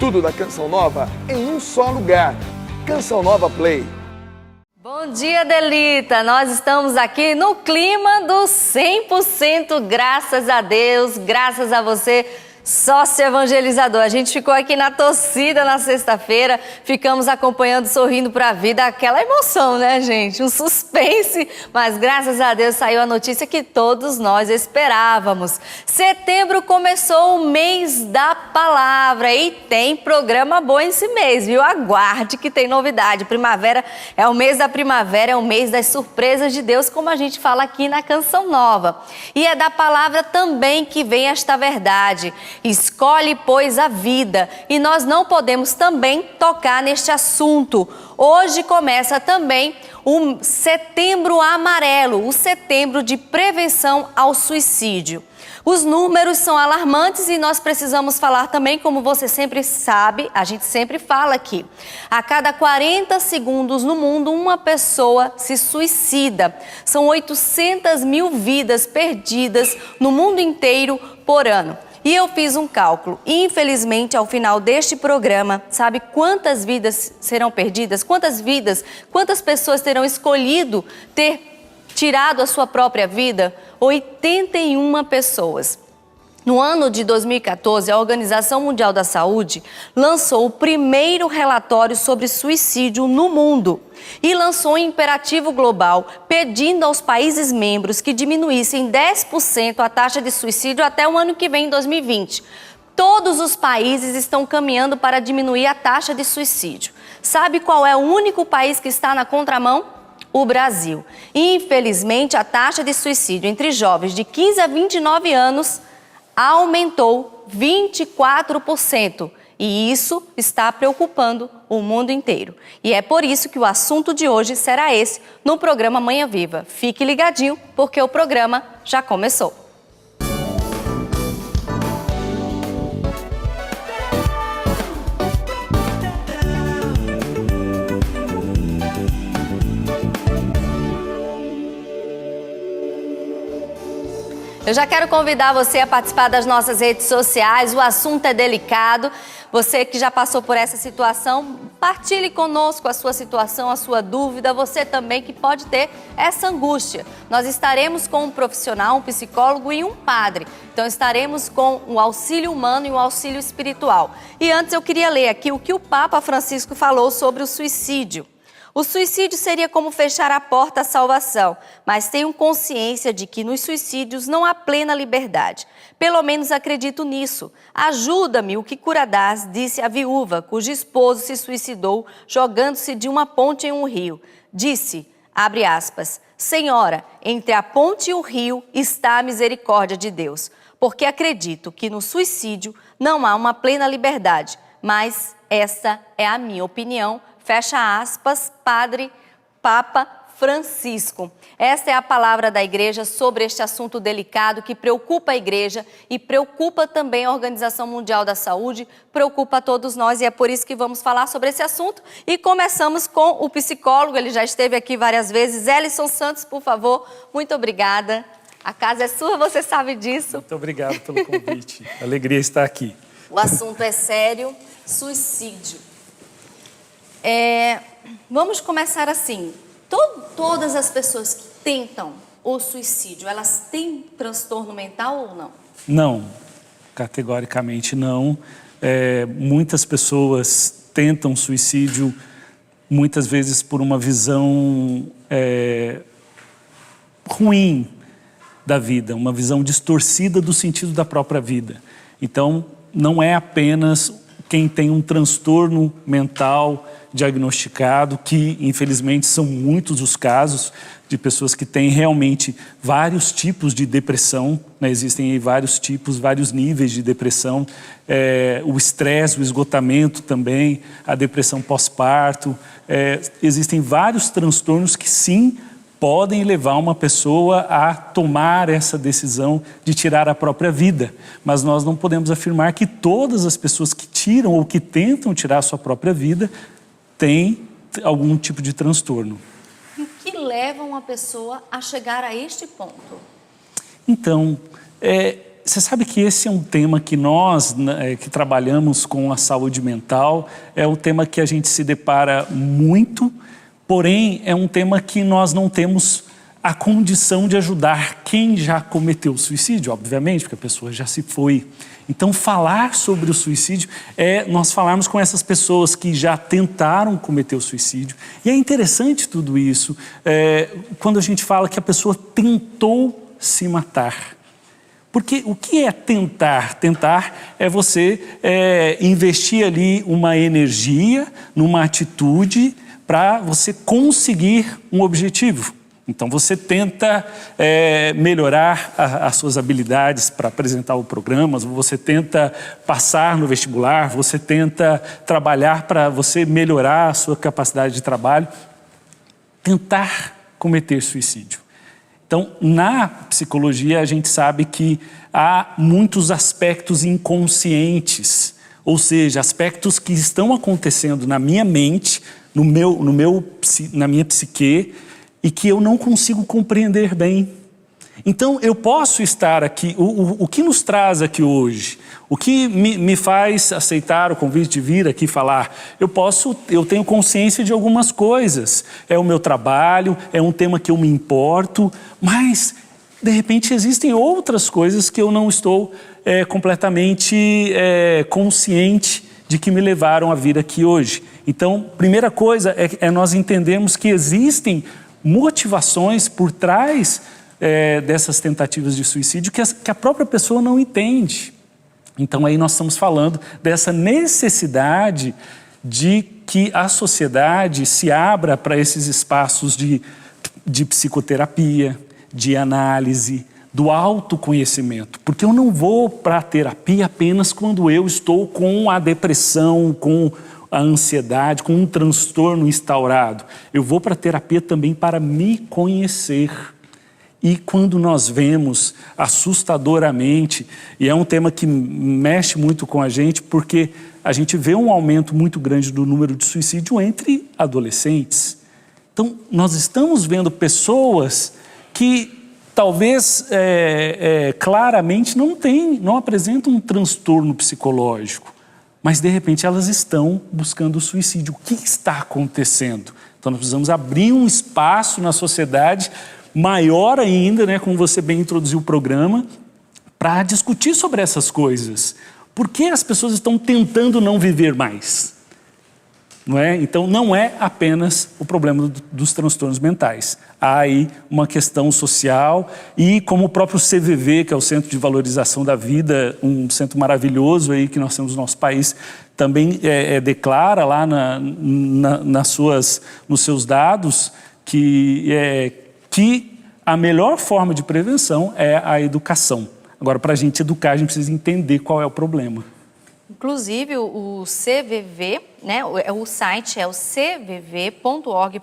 Tudo da Canção Nova em um só lugar. Canção Nova Play. Bom dia, Delita! Nós estamos aqui no clima do 100%, graças a Deus, graças a você, sócio evangelizador. A gente ficou aqui na torcida na sexta-feira, ficamos acompanhando, sorrindo para a vida, aquela emoção, né, gente? Um suspense, mas graças a Deus saiu a notícia que todos nós esperávamos. Setembro começou o mês da palavra e tem programa bom esse mês, viu? Aguarde que tem novidade. Primavera é o mês da primavera, é o mês das surpresas de Deus, como a gente fala aqui na Canção Nova. E é da palavra também que vem esta verdade. Escolhe, pois, a vida. E nós não podemos também tocar neste assunto. Hoje começa também o Setembro Amarelo, o setembro de prevenção ao suicídio. Os números são alarmantes e nós precisamos falar também, como você sempre sabe, a gente sempre fala aqui. A cada 40 segundos no mundo, uma pessoa se suicida. São 800 mil vidas perdidas no mundo inteiro por ano. E eu fiz um cálculo. Infelizmente, ao final deste programa, sabe quantas vidas serão perdidas? Quantas pessoas terão escolhido ter tirado a sua própria vida? 81 pessoas. No ano de 2014, a Organização Mundial da Saúde lançou o primeiro relatório sobre suicídio no mundo e lançou um imperativo global pedindo aos países membros que diminuíssem 10% a taxa de suicídio até o ano que vem, 2020. Todos os países estão caminhando para diminuir a taxa de suicídio. Sabe qual é o único país que está na contramão? O Brasil. Infelizmente, a taxa de suicídio entre jovens de 15 a 29 anos aumentou 24%. E isso está preocupando o mundo inteiro. E é por isso que o assunto de hoje será esse no programa Manhã Viva. Fique ligadinho, porque o programa já começou. Eu já quero convidar você a participar das nossas redes sociais, o assunto é delicado. Você que já passou por essa situação, partilhe conosco a sua situação, a sua dúvida, você também que pode ter essa angústia. Nós estaremos com um profissional, um psicólogo e um padre. Então estaremos com o auxílio humano e o auxílio espiritual. E antes eu queria ler aqui o que o Papa Francisco falou sobre o suicídio. O suicídio seria como fechar a porta à salvação, mas tenho consciência de que nos suicídios não há plena liberdade. Pelo menos acredito nisso. Ajuda-me, o que cura dás, disse a viúva, cujo esposo se suicidou jogando-se de uma ponte em um rio. Disse, abre aspas, Senhora, entre a ponte e o rio está a misericórdia de Deus, porque acredito que no suicídio não há uma plena liberdade, mas essa é a minha opinião. Fecha aspas, Papa Francisco. Esta é a palavra da igreja sobre este assunto delicado que preocupa a igreja e preocupa também a Organização Mundial da Saúde, preocupa a todos nós e é por isso que vamos falar sobre esse assunto. E começamos com o psicólogo, ele já esteve aqui várias vezes, Elison Santos, por favor, muito obrigada. A casa é sua, você sabe disso. Muito obrigado pelo convite, alegria estar aqui. O assunto é sério, suicídio. Vamos começar assim, todas as pessoas que tentam o suicídio, elas têm transtorno mental ou não? Não, categoricamente não. Muitas pessoas tentam suicídio, muitas vezes por uma visão ruim da vida, uma visão distorcida do sentido da própria vida. Então, não é apenas quem tem um transtorno mental diagnosticado, que infelizmente são muitos os casos de pessoas que têm realmente vários tipos de depressão, né? Existem aí vários tipos, vários níveis de depressão, o estresse, o esgotamento também, a depressão pós-parto, existem vários transtornos que sim podem levar uma pessoa a tomar essa decisão de tirar a própria vida. Mas nós não podemos afirmar que todas as pessoas que tiram ou que tentam tirar a sua própria vida têm algum tipo de transtorno. E o que leva uma pessoa a chegar a este ponto? Então, Você sabe que esse é um tema que nós, que trabalhamos com a saúde mental, é um tema que a gente se depara muito, porém é um tema que nós não temos a condição de ajudar quem já cometeu suicídio, obviamente, porque a pessoa já se foi. Então, falar sobre o suicídio é nós falarmos com essas pessoas que já tentaram cometer o suicídio. E é interessante tudo isso, quando a gente fala que a pessoa tentou se matar. Porque o que é tentar? Tentar é você investir ali uma energia, numa atitude, para você conseguir um objetivo. Então, você tenta melhorar as suas habilidades para apresentar o programa, você tenta passar no vestibular, você tenta trabalhar para você melhorar a sua capacidade de trabalho. Tentar cometer suicídio. Então, na psicologia, a gente sabe que há muitos aspectos inconscientes, ou seja, aspectos que estão acontecendo na minha mente, na minha psique, e que eu não consigo compreender bem. Então, eu posso estar aqui, o que nos traz aqui hoje? O que me faz aceitar o convite de vir aqui falar? Eu tenho consciência de algumas coisas. É o meu trabalho, é um tema que eu me importo, mas, de repente, existem outras coisas que eu não estou completamente consciente de que me levaram a vir aqui hoje. Então, primeira coisa é nós entendermos que existem motivações por trás dessas tentativas de suicídio que a própria pessoa não entende. Então aí nós estamos falando dessa necessidade de que a sociedade se abra para esses espaços de psicoterapia, de análise, do autoconhecimento. Porque eu não vou para a terapia apenas quando eu estou com a depressão, com a ansiedade, com um transtorno instaurado. Eu vou para a terapia também para me conhecer. E quando nós vemos assustadoramente, e é um tema que mexe muito com a gente, porque a gente vê um aumento muito grande do número de suicídio entre adolescentes. Então, nós estamos vendo pessoas que talvez claramente não apresentam um transtorno psicológico, mas de repente elas estão buscando o suicídio. O que está acontecendo? Então nós precisamos abrir um espaço na sociedade maior ainda, né, como você bem introduziu o programa, para discutir sobre essas coisas. Por que as pessoas estão tentando não viver mais? Não é? Então não é apenas o problema dos transtornos mentais. Há aí uma questão social e como o próprio CVV, que é o Centro de Valorização da Vida, um centro maravilhoso aí que nós temos no nosso país, também declara lá nos seus dados que a melhor forma de prevenção é a educação. Agora, para a gente educar, a gente precisa entender qual é o problema. Inclusive, o CVV, né, o site é o cvv.org.br.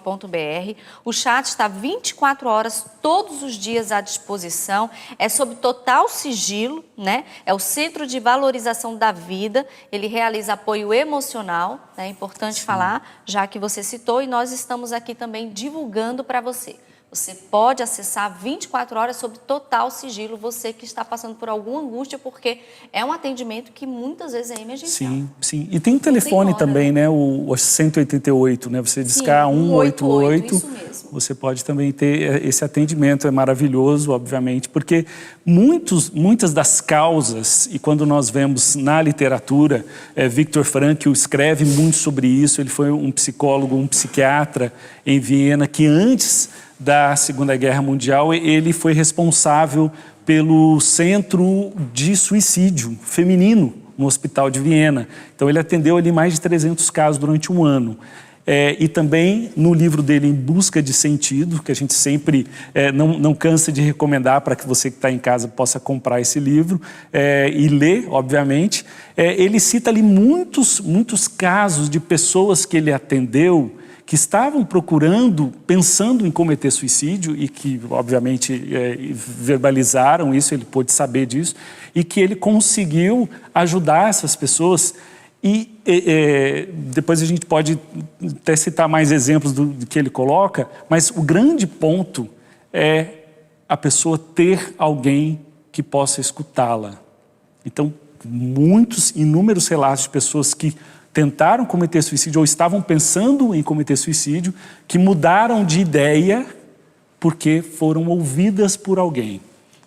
O chat está 24 horas, todos os dias à disposição. É sob total sigilo, né? É o Centro de Valorização da Vida. Ele realiza apoio emocional, é importante falar, já que você citou, e nós estamos aqui também divulgando para você. Você pode acessar 24 horas sob total sigilo, você que está passando por alguma angústia, porque é um atendimento que muitas vezes é emergencial. Sim, sim. E tem um telefone também, né? O 188, né? Você discar 188, isso mesmo. Você pode também ter esse atendimento, é maravilhoso, obviamente, porque muitas das causas, e quando nós vemos na literatura, Viktor Frankl escreve muito sobre isso, ele foi um psicólogo, um psiquiatra em Viena, que antes da Segunda Guerra Mundial, ele foi responsável pelo centro de suicídio feminino no Hospital de Viena. Então, ele atendeu ali mais de 300 casos durante um ano. E também no livro dele, Em Busca de Sentido, que a gente sempre não cansa de recomendar para que você que está em casa possa comprar esse livro e ler, obviamente. Ele cita ali muitos casos de pessoas que ele atendeu que estavam pensando em cometer suicídio e que, obviamente, verbalizaram isso, ele pôde saber disso, e que ele conseguiu ajudar essas pessoas. E depois a gente pode até citar mais exemplos do que ele coloca, mas o grande ponto é a pessoa ter alguém que possa escutá-la. Então, inúmeros relatos de pessoas que tentaram cometer suicídio ou estavam pensando em cometer suicídio, que mudaram de ideia porque foram ouvidas por alguém.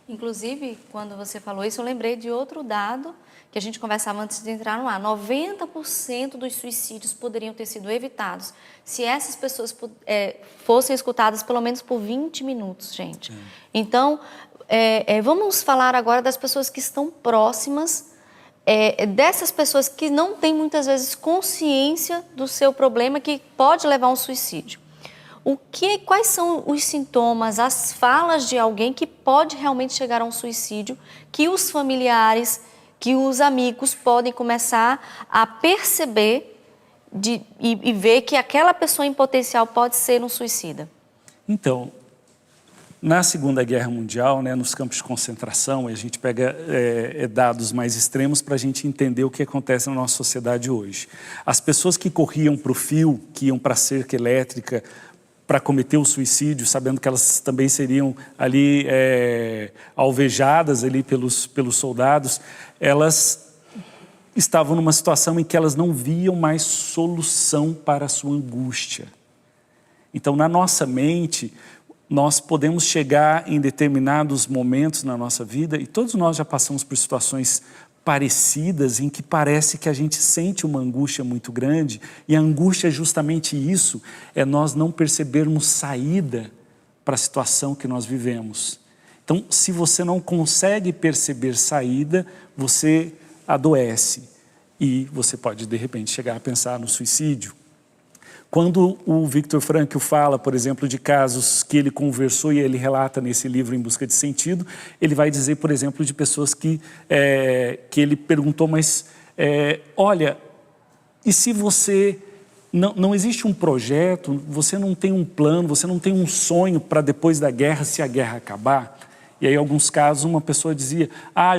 Inclusive, quando você falou isso, eu lembrei de outro dado que a gente conversava antes de entrar no ar. 90% dos suicídios poderiam ter sido evitados se essas pessoas fossem escutadas pelo menos por 20 minutos, gente. Então, vamos falar agora das pessoas que estão próximas, dessas pessoas que não têm muitas vezes consciência do seu problema que pode levar a um suicídio. Quais são os sintomas, as falas de alguém que pode realmente chegar a um suicídio, que os familiares, que os amigos podem começar a perceber e ver que aquela pessoa em potencial pode ser um suicida? Então, na Segunda Guerra Mundial, né, nos campos de concentração, a gente pega dados mais extremos para a gente entender o que acontece na nossa sociedade hoje. As pessoas que corriam para o fio, que iam para a cerca elétrica, para cometer o suicídio, sabendo que elas também seriam ali alvejadas ali pelos soldados, elas estavam numa situação em que elas não viam mais solução para a sua angústia. Então, na nossa mente, nós podemos chegar em determinados momentos na nossa vida, e todos nós já passamos por situações parecidas em que parece que a gente sente uma angústia muito grande, e a angústia é justamente isso, é nós não percebermos saída para a situação que nós vivemos. Então, se você não consegue perceber saída, você adoece e você pode, de repente, chegar a pensar no suicídio. Quando o Viktor Frankl fala, por exemplo, de casos que ele conversou e ele relata nesse livro Em Busca de Sentido, ele vai dizer, por exemplo, de pessoas que ele perguntou, mas olha, e se você não existe um projeto, você não tem um plano, você não tem um sonho para depois da guerra, se a guerra acabar? E aí, em alguns casos, uma pessoa dizia,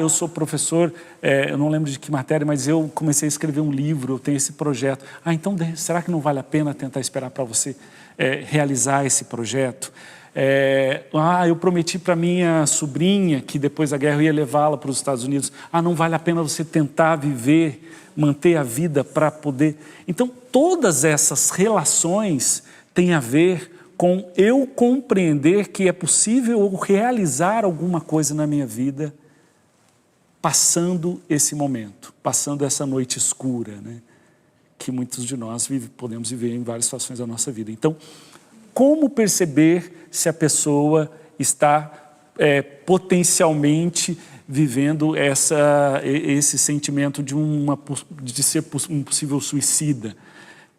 eu sou professor, eu não lembro de que matéria, mas eu comecei a escrever um livro, eu tenho esse projeto. Então, será que não vale a pena tentar esperar para você realizar esse projeto? Eu prometi para minha sobrinha que depois da guerra eu ia levá-la para os Estados Unidos. Não vale a pena você tentar viver, manter a vida para poder... Então, todas essas relações têm a ver com eu compreender que é possível realizar alguma coisa na minha vida passando esse momento, passando essa noite escura, né? Que muitos de nós podemos viver em várias situações da nossa vida. Então, como perceber se a pessoa está potencialmente vivendo esse sentimento de ser um possível suicida?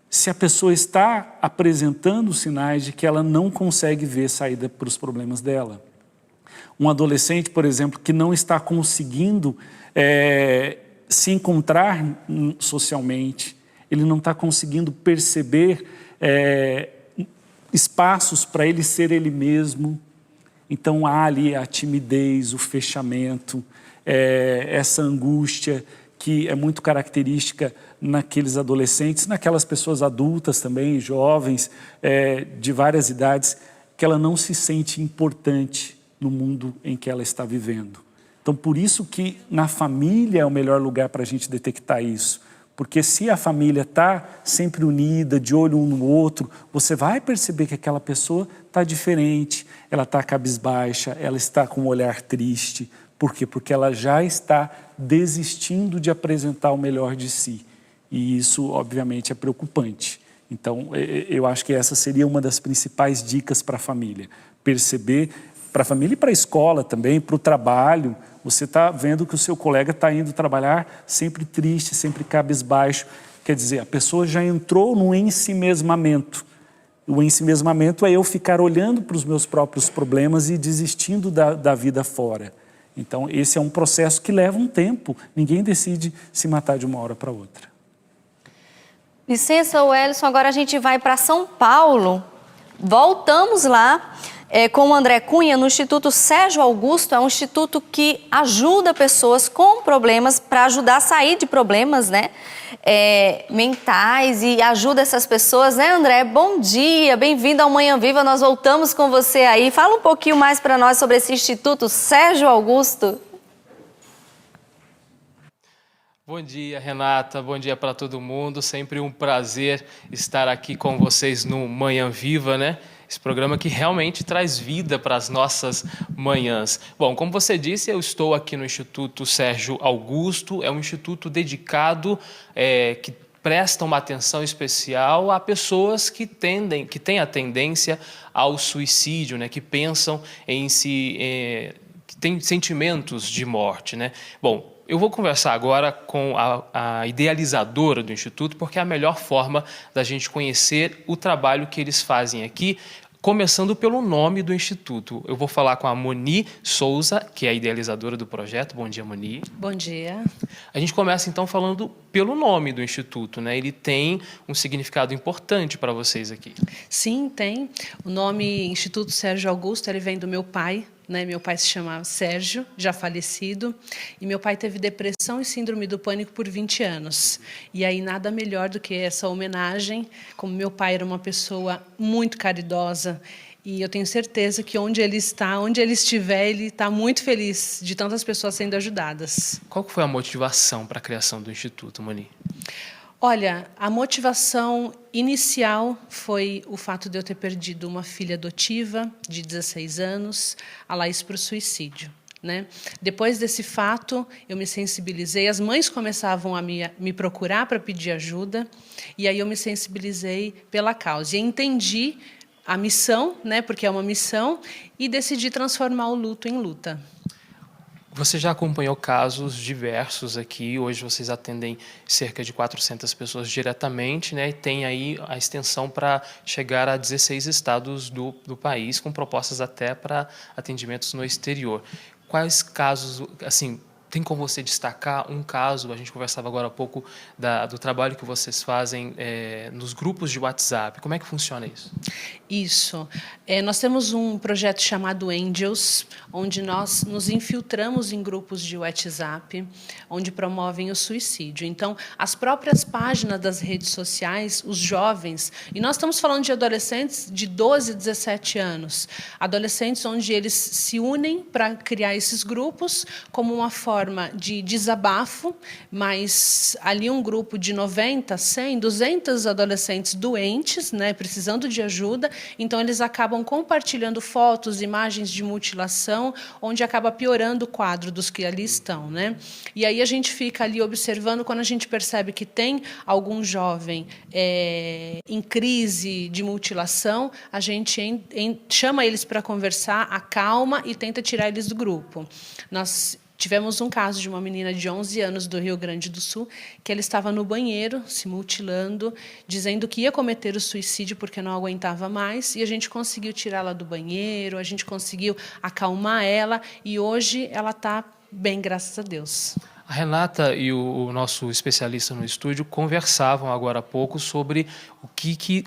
Se a pessoa está apresentando sinais de que ela não consegue ver saída para os problemas dela. Um adolescente, por exemplo, que não está conseguindo se encontrar socialmente, ele não está conseguindo perceber espaços para ele ser ele mesmo. Então há ali a timidez, o fechamento, essa angústia que é muito característica naqueles adolescentes, naquelas pessoas adultas também, jovens, de várias idades, que ela não se sente importante no mundo em que ela está vivendo. Então, por isso que na família é o melhor lugar para a gente detectar isso. Porque se a família está sempre unida, de olho um no outro, você vai perceber que aquela pessoa está diferente, ela está cabisbaixa, ela está com um olhar triste. Por quê? Porque ela já está desistindo de apresentar o melhor de si. E isso, obviamente, é preocupante. Então, eu acho que essa seria uma das principais dicas para a família. Perceber, para a família e para a escola também, para o trabalho. Você está vendo que o seu colega está indo trabalhar sempre triste, sempre cabisbaixo. Quer dizer, a pessoa já entrou no ensimesmamento. O ensimesmamento é eu ficar olhando para os meus próprios problemas e desistindo da vida fora. Então, esse é um processo que leva um tempo. Ninguém decide se matar de uma hora para outra. Licença, Wellison, agora a gente vai para São Paulo. Voltamos lá com o André Cunha no Instituto Sérgio Augusto. É um instituto que ajuda pessoas com problemas para ajudar a sair de problemas, né, mentais, e ajuda essas pessoas, né, André? Bom dia, bem-vindo ao Manhã Viva, nós voltamos com você aí. Fala um pouquinho mais para nós sobre esse Instituto Sérgio Augusto. Bom dia, Renata. Bom dia para todo mundo. Sempre um prazer estar aqui com vocês no Manhã Viva, né? Esse programa que realmente traz vida para as nossas manhãs. Bom, como você disse, eu estou aqui no Instituto Sérgio Augusto. É um instituto dedicado, que presta uma atenção especial a pessoas que têm a tendência ao suicídio, né? Que pensam em si, que têm sentimentos de morte, né? Bom, eu vou conversar agora com a idealizadora do Instituto, porque é a melhor forma da gente conhecer o trabalho que eles fazem aqui, começando pelo nome do Instituto. Eu vou falar com a Moni Souza, que é a idealizadora do projeto. Bom dia, Moni. Bom dia. A gente começa, então, falando pelo nome do Instituto, né? Ele tem um significado importante para vocês aqui. Sim, tem. O nome Instituto Sérgio Augusto, ele vem do meu pai, né? Meu pai se chama Sérgio, já falecido, e meu pai teve depressão e síndrome do pânico por 20 anos. E aí nada melhor do que essa homenagem, como meu pai era uma pessoa muito caridosa, e eu tenho certeza que onde ele está, onde ele estiver, ele está muito feliz de tantas pessoas sendo ajudadas. Qual foi a motivação para a criação do Instituto, Moni? Olha, a motivação inicial foi o fato de eu ter perdido uma filha adotiva de 16 anos, a Laís, para o suicídio, né? Depois desse fato, eu me sensibilizei, as mães começavam a me procurar para pedir ajuda, e aí eu me sensibilizei pela causa. E entendi a missão, né, porque é uma missão, e decidi transformar o luto em luta. Você já acompanhou casos diversos aqui, hoje vocês atendem cerca de 400 pessoas diretamente, né? E tem aí a extensão para chegar a 16 estados do país, com propostas até para atendimentos no exterior. Quais casos, assim, tem como você destacar um caso? A gente conversava agora há pouco do trabalho que vocês fazem nos grupos de WhatsApp. Como é que funciona isso? Isso. Nós temos um projeto chamado Angels, onde nós nos infiltramos em grupos de WhatsApp, onde promovem o suicídio. Então, as próprias páginas das redes sociais, os jovens, e nós estamos falando de adolescentes de 12 a 17 anos, adolescentes onde eles se unem para criar esses grupos como uma forma de desabafo, mas ali um grupo de 90, 100, 200 adolescentes doentes, né, precisando de ajuda, então eles acabam compartilhando fotos, imagens de mutilação, onde acaba piorando o quadro dos que ali estão, né? E aí a gente fica ali observando, quando a gente percebe que tem algum jovem em crise de mutilação, a gente chama eles para conversar, acalma e tenta tirar eles do grupo. Nós tivemos um caso de uma menina de 11 anos do Rio Grande do Sul, que ela estava no banheiro, se mutilando, dizendo que ia cometer o suicídio porque não aguentava mais, e a gente conseguiu tirá-la do banheiro, a gente conseguiu acalmar ela, e hoje ela está bem, graças a Deus. A Renata e o nosso especialista no estúdio conversavam agora há pouco sobre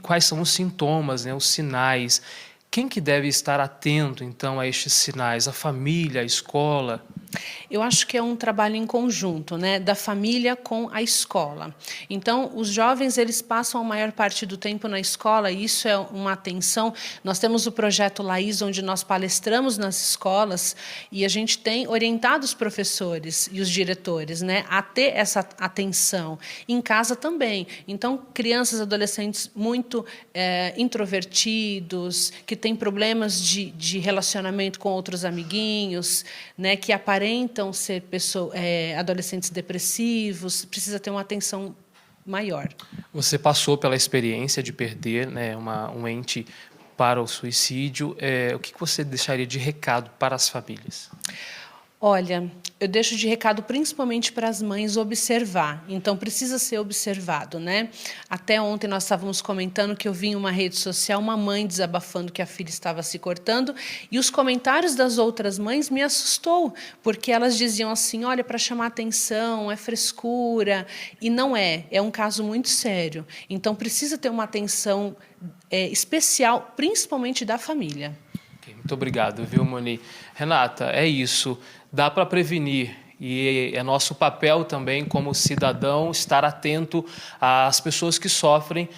quais são os sintomas, né, os sinais. Quem que deve estar atento, então, a estes sinais? A família, a escola? Eu acho que é um trabalho em conjunto, né, da família com a escola. Então, os jovens, eles passam a maior parte do tempo na escola, e isso é uma atenção. Nós temos o projeto Laís, onde nós palestramos nas escolas, e a gente tem orientado os professores e os diretores, né, a ter essa atenção. Em casa também. Então, crianças, adolescentes muito introvertidos, que têm problemas de relacionamento com outros amiguinhos, né, que aparentam ser adolescentes depressivos, precisa ter uma atenção maior. Você passou pela experiência de perder, né, um ente para o suicídio. O que você deixaria de recado para as famílias? Olha, eu deixo de recado principalmente para as mães observar. Então, precisa ser observado, né? Até ontem nós estávamos comentando que eu vi em uma rede social uma mãe desabafando que a filha estava se cortando, e os comentários das outras mães me assustou, porque elas diziam assim, olha, para chamar atenção, é frescura, e não é um caso muito sério. Então, precisa ter uma atenção especial, principalmente da família. Muito obrigado, viu, Moni? Renata, é isso. Dá para prevenir, e é nosso papel também como cidadão estar atento às pessoas que sofrem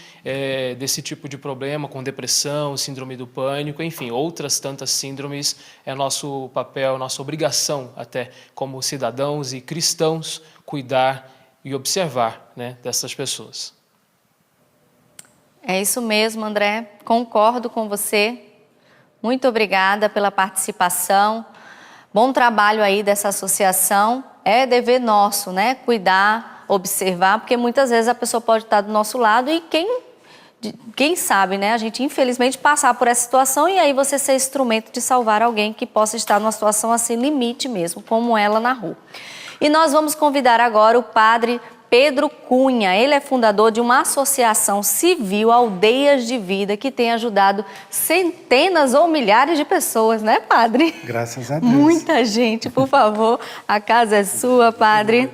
desse tipo de problema, com depressão, síndrome do pânico, enfim, outras tantas síndromes. É nosso papel, nossa obrigação até como cidadãos e cristãos cuidar e observar, né, dessas pessoas. É isso mesmo, André. Concordo com você. Muito obrigada pela participação. Bom trabalho aí dessa associação. É dever nosso, né? Cuidar, observar, porque muitas vezes a pessoa pode estar do nosso lado e quem sabe, né? A gente infelizmente passar por essa situação e aí você ser instrumento de salvar alguém que possa estar numa situação assim, limite mesmo, como ela narrou. E nós vamos convidar agora o padre Pedro Cunha. Ele é fundador de uma associação civil, Aldeias de Vida, que tem ajudado centenas ou milhares de pessoas, né, padre? Graças a Deus. Muita gente, por favor. A casa é sua, padre.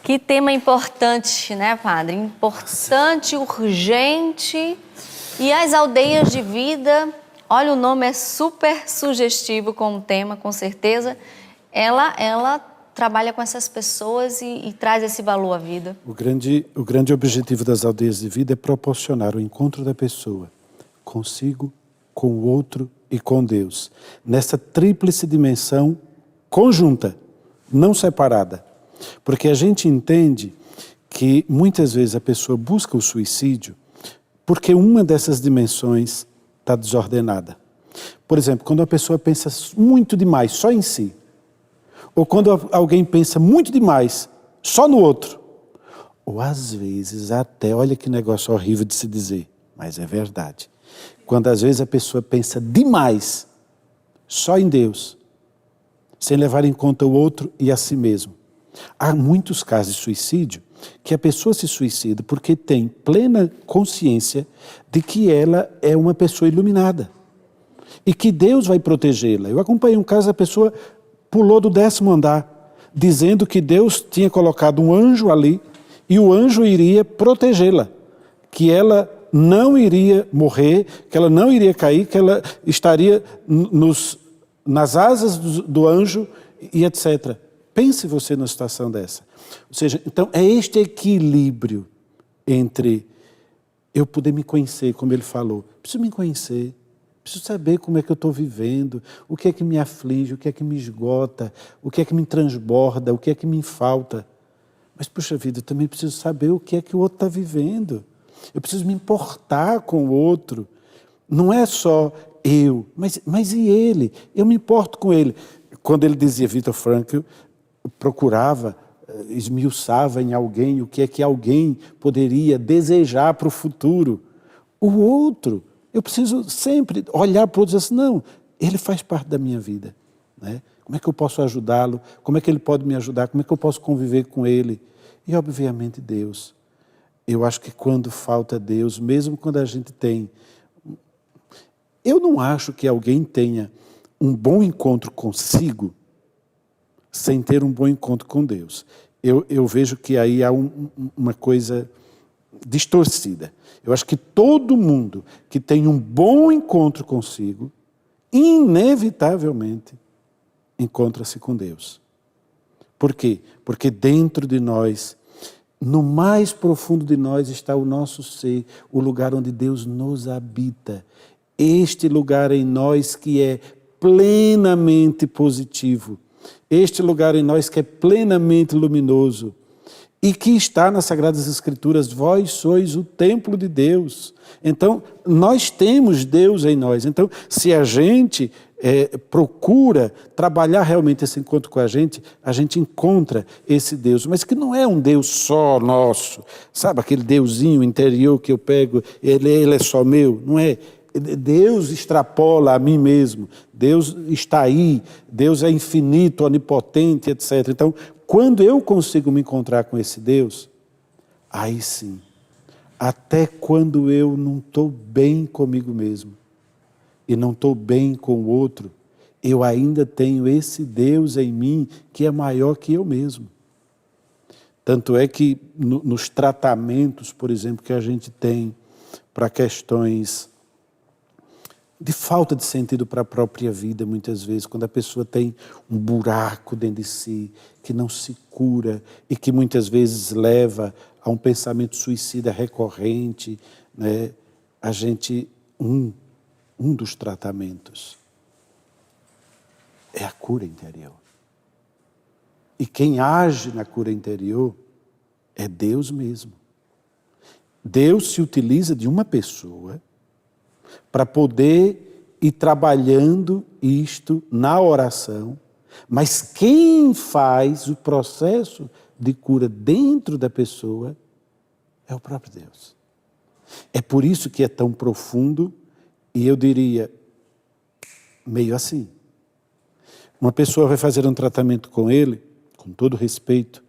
Que tema importante, né, padre? Importante, urgente. E as Aldeias de Vida, olha, o nome é super sugestivo como tema, com certeza. Ela trabalha com essas pessoas e traz esse valor à vida. O grande objetivo das Aldeias de Vida é proporcionar o encontro da pessoa consigo, com o outro e com Deus. Nessa tríplice dimensão conjunta, não separada. Porque a gente entende que muitas vezes a pessoa busca o suicídio porque uma dessas dimensões está desordenada. Por exemplo, quando a pessoa pensa muito demais só em si, ou quando alguém pensa muito demais só no outro, ou às vezes até, olha que negócio horrível de se dizer, mas é verdade, quando às vezes a pessoa pensa demais só em Deus, sem levar em conta o outro e a si mesmo. Há muitos casos de suicídio que a pessoa se suicida porque tem plena consciência de que ela é uma pessoa iluminada e que Deus vai protegê-la. Eu acompanhei um caso, a pessoa pulou do 10º andar, dizendo que Deus tinha colocado um anjo ali e o anjo iria protegê-la, que ela não iria morrer, que ela não iria cair, que ela estaria nas asas do anjo e etc. Pense você numa situação dessa. Ou seja, então é este equilíbrio entre eu poder me conhecer, como ele falou, preciso me conhecer, preciso saber como é que eu estou vivendo, o que é que me aflige, o que é que me esgota, o que é que me transborda, o que é que me falta. Mas, puxa vida, eu também preciso saber o que é que o outro está vivendo. Eu preciso me importar com o outro. Não é só eu, mas e ele? Eu me importo com ele. Quando ele dizia, Viktor Frankl, procurava, esmiuçava em alguém o que é que alguém poderia desejar para o futuro. O outro. Eu preciso sempre olhar para o outro e dizer assim, não, ele faz parte da minha vida. Né? Como é que eu posso ajudá-lo? Como é que ele pode me ajudar? Como é que eu posso conviver com ele? E, obviamente, Deus. Eu acho que quando falta Deus, mesmo quando a gente tem... Eu não acho que alguém tenha um bom encontro consigo sem ter um bom encontro com Deus. Eu vejo que aí há uma coisa distorcida. Eu acho que todo mundo que tem um bom encontro consigo, inevitavelmente, encontra-se com Deus. Por quê? Porque dentro de nós, no mais profundo de nós está o nosso ser, o lugar onde Deus nos habita. Este lugar em nós que é plenamente positivo. Este lugar em nós que é plenamente luminoso. E que está nas Sagradas Escrituras, vós sois o templo de Deus. Então, nós temos Deus em nós. Então, se a gente procura trabalhar realmente esse encontro com a gente encontra esse Deus. Mas que não é um Deus só nosso. Sabe, aquele Deusinho interior que eu pego, ele é só meu. Não é. Deus extrapola a mim mesmo. Deus está aí. Deus é infinito, onipotente, etc. Então, quando eu consigo me encontrar com esse Deus, aí sim, até quando eu não estou bem comigo mesmo e não estou bem com o outro, eu ainda tenho esse Deus em mim que é maior que eu mesmo. Tanto é que nos tratamentos, por exemplo, que a gente tem para questões de falta de sentido para a própria vida, muitas vezes, quando a pessoa tem um buraco dentro de si, que não se cura e que muitas vezes leva a um pensamento suicida recorrente, né? A gente, um dos tratamentos é a cura interior. E quem age na cura interior é Deus mesmo. Deus se utiliza de uma pessoa para poder ir trabalhando isto na oração, mas quem faz o processo de cura dentro da pessoa é o próprio Deus. É por isso que é tão profundo e eu diria, meio assim. Uma pessoa vai fazer um tratamento com ele, com todo respeito,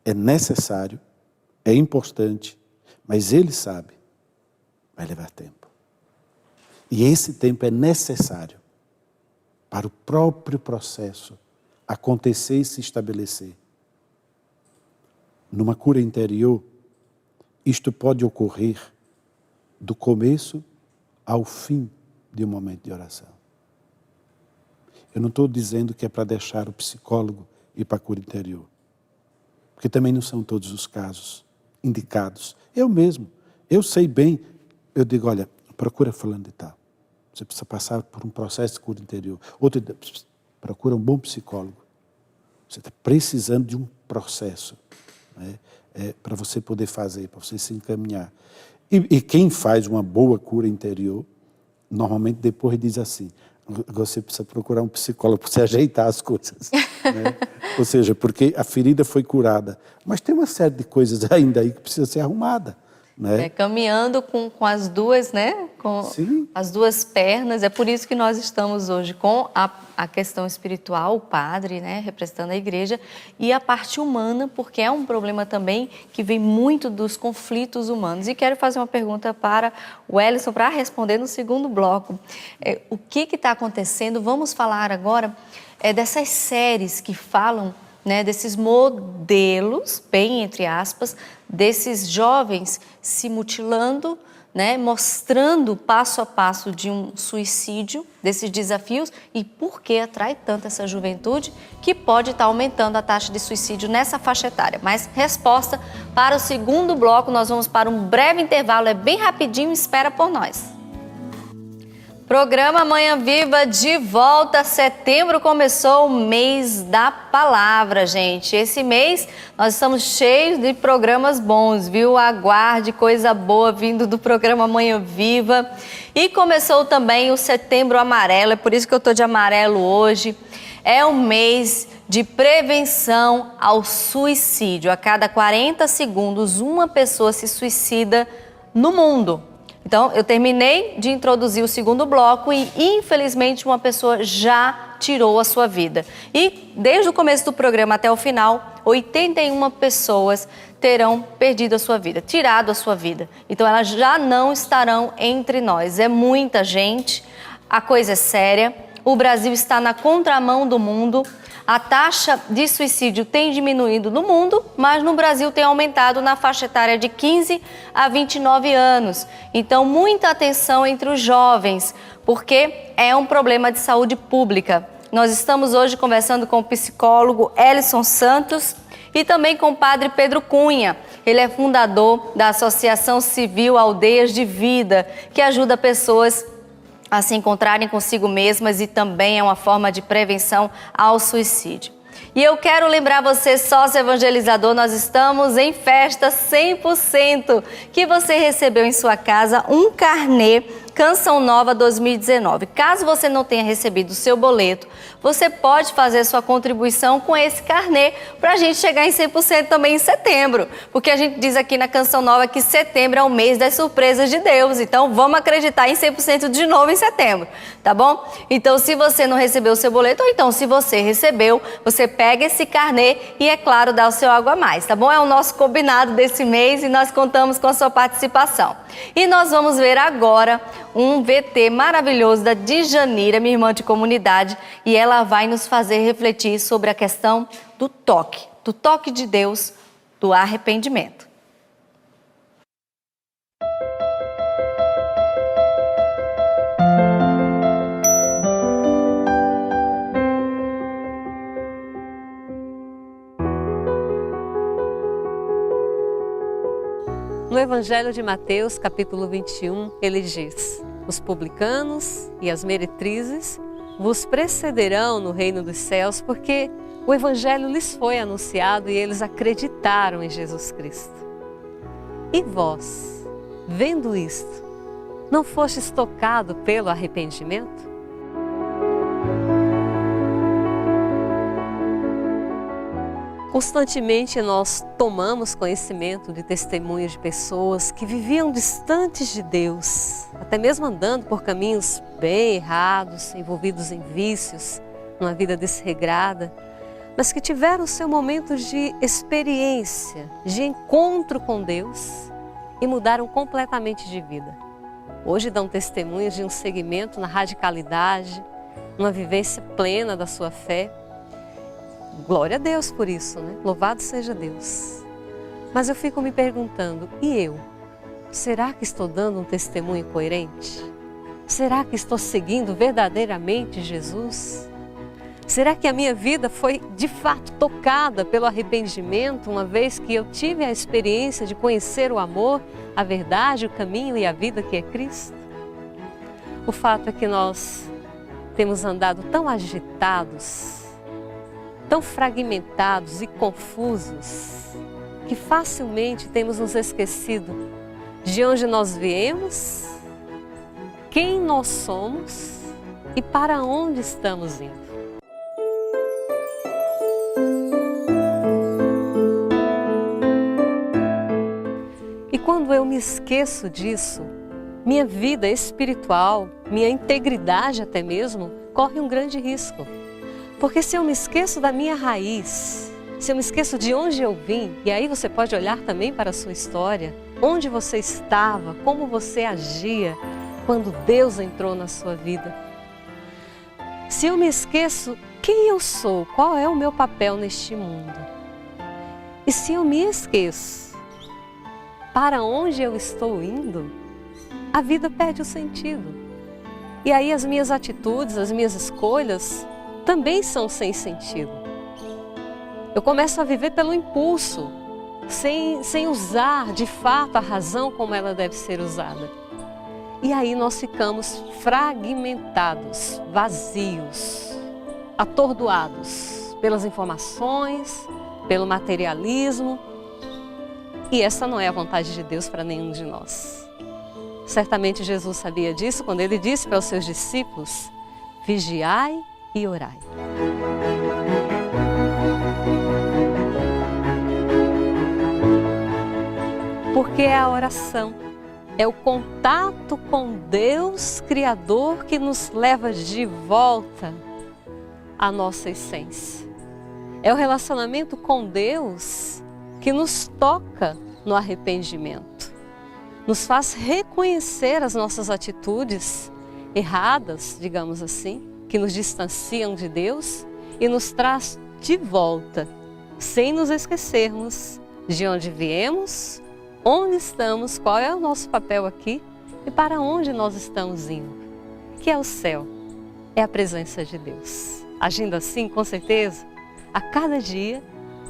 é necessário, é importante, mas ele sabe, vai levar tempo. E esse tempo é necessário para o próprio processo acontecer e se estabelecer. Numa cura interior, isto pode ocorrer do começo ao fim de um momento de oração. Eu não estou dizendo que é para deixar o psicólogo ir para a cura interior, porque também não são todos os casos indicados. Eu mesmo, eu sei bem, eu digo, olha, procura fulano de tal. Você precisa passar por um processo de cura interior. Outro, procura um bom psicólogo. Você está precisando de um processo, né, para você poder fazer, para você se encaminhar. E quem faz uma boa cura interior, normalmente depois diz assim, você precisa procurar um psicólogo para você ajeitar as coisas. Né? Ou seja, porque a ferida foi curada, mas tem uma série de coisas ainda aí que precisa ser arrumada. Né? Caminhando com as duas, né? Com Sim. as duas pernas. É por isso que nós estamos hoje com a questão espiritual, o padre, né? Representando a igreja, e a parte humana, porque é um problema também que vem muito dos conflitos humanos. E quero fazer uma pergunta para o Ellison para responder no segundo bloco. O que está acontecendo? Vamos falar agora dessas séries que falam, né, desses modelos, bem entre aspas, desses jovens se mutilando, né, mostrando passo a passo de um suicídio, desses desafios e por que atrai tanto essa juventude que pode estar aumentando a taxa de suicídio nessa faixa etária. Mas resposta para o segundo bloco, nós vamos para um breve intervalo, é bem rapidinho, espera por nós. Programa Manhã Viva de volta. Setembro começou o mês da palavra, gente. Esse mês nós estamos cheios de programas bons, viu? Aguarde coisa boa vindo do programa Manhã Viva. E começou também o Setembro Amarelo, é por isso que eu estou de amarelo hoje. É um mês de prevenção ao suicídio. A cada 40 segundos, uma pessoa se suicida no mundo. Então, eu terminei de introduzir o segundo bloco e, infelizmente, uma pessoa já tirou a sua vida. E, desde o começo do programa até o final, 81 pessoas terão perdido a sua vida, tirado a sua vida. Então, elas já não estarão entre nós. É muita gente, a coisa é séria. O Brasil está na contramão do mundo. A taxa de suicídio tem diminuído no mundo, mas no Brasil tem aumentado na faixa etária de 15 a 29 anos. Então, muita atenção entre os jovens, porque é um problema de saúde pública. Nós estamos hoje conversando com o psicólogo Ellison Santos e também com o padre Pedro Cunha. Ele é fundador da Associação Civil Aldeias de Vida, que ajuda pessoas a se encontrarem consigo mesmas e também é uma forma de prevenção ao suicídio. E eu quero lembrar você, sócio evangelizador, nós estamos em festa 100%, que você recebeu em sua casa um carnê Canção Nova 2019. Caso você não tenha recebido o seu boleto, você pode fazer sua contribuição com esse carnê para a gente chegar em 100% também em setembro. Porque a gente diz aqui na Canção Nova que setembro é o mês das surpresas de Deus. Então vamos acreditar em 100% de novo em setembro, tá bom? Então se você não recebeu o seu boleto, ou então se você recebeu, você pega esse carnê e, é claro, dá o seu algo a mais, tá bom? É o nosso combinado desse mês e nós contamos com a sua participação. E nós vamos ver agora um VT maravilhoso da Djanira, minha irmã de comunidade, e ela vai nos fazer refletir sobre a questão do toque de Deus, do arrependimento. No Evangelho de Mateus, capítulo 21, ele diz: os publicanos e as meretrizes vos precederão no reino dos céus, porque O Evangelho lhes foi anunciado e eles acreditaram em Jesus Cristo. E vós, vendo isto, não fostes tocado pelo arrependimento? Constantemente nós tomamos conhecimento de testemunhos de pessoas que viviam distantes de Deus, até mesmo andando por caminhos bem errados, envolvidos em vícios, numa vida desregrada, mas que tiveram seu momento de experiência, de encontro com Deus e mudaram completamente de vida. Hoje dão testemunhos de um segmento na radicalidade, uma vivência plena da sua fé. Glória a Deus por isso, né? Louvado seja Deus. Mas eu fico me perguntando, e eu? Será que estou dando um testemunho coerente? Será que estou seguindo verdadeiramente Jesus? Será que a minha vida foi de fato tocada pelo arrependimento, uma vez que eu tive a experiência de conhecer o amor, a verdade, o caminho e a vida que é Cristo? O fato é que nós temos andado tão agitados, tão fragmentados e confusos, que facilmente temos nos esquecido de onde nós viemos, quem nós somos e para onde estamos indo. E quando eu me esqueço disso, minha vida espiritual, minha integridade até mesmo, corre um grande risco. Porque se eu me esqueço da minha raiz, se eu me esqueço de onde eu vim, e aí você pode olhar também para a sua história, onde você estava, como você agia quando Deus entrou na sua vida. Se eu me esqueço quem eu sou, qual é o meu papel neste mundo. E se eu me esqueço para onde eu estou indo, a vida perde o sentido. E aí as minhas atitudes, as minhas escolhas também são sem sentido. Eu começo a viver pelo impulso, sem usar de fato a razão como ela deve ser usada. E aí nós ficamos fragmentados, vazios, atordoados pelas informações, pelo materialismo. E essa não é a vontade de Deus para nenhum de nós. Certamente Jesus sabia disso quando ele disse para os seus discípulos: vigiai e orai. Porque é a oração, é o contato com Deus Criador que nos leva de volta à nossa essência. É o relacionamento com Deus que nos toca no arrependimento, nos faz reconhecer as nossas atitudes erradas, digamos assim, que nos distanciam de Deus e nos traz de volta, sem nos esquecermos de onde viemos, onde estamos, qual é o nosso papel aqui e para onde nós estamos indo, que é o céu, é a presença de Deus. Agindo assim, com certeza, a cada dia,